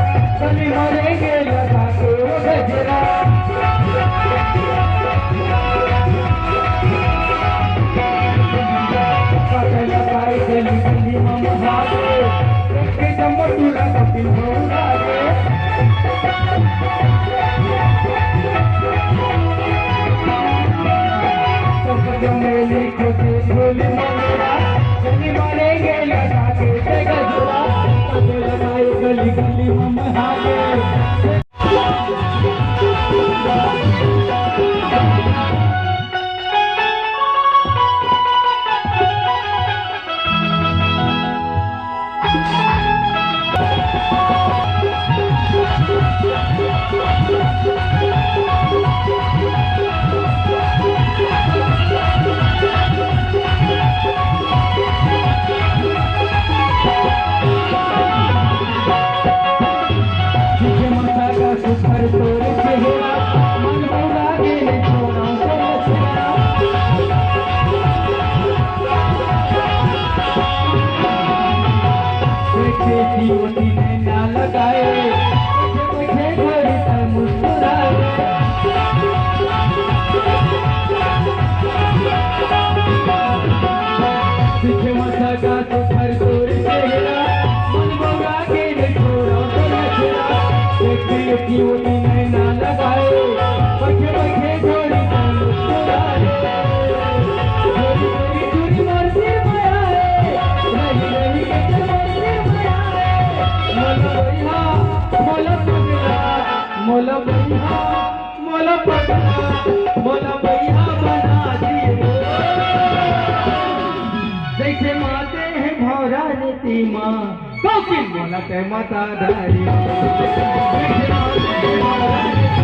मरेंगे लगा के वो गजरा लगाई गली गली हम भागे जमटूरा कपिल भौरागे मेली खोजे झोली मंगरा चली मरेंगे लगा के गजरा लगाई गली गली हम भागे जीवनी में ना लगाए मुझे घड़ी तक मुस्कुराए पीछे मथा का तो घर तोड़ चेहरा मन बगा के छोड़ा तो नचरा देखिए जीवनी में ना लगाए मुझे घड़ी तक मुस्कुराए चोरी मर्जी मोला भैया बना दिए जैसे माते हैं भौरा नीति माँ कौकिल मोला के माता धारी जैसे माते हैं भौरा नीति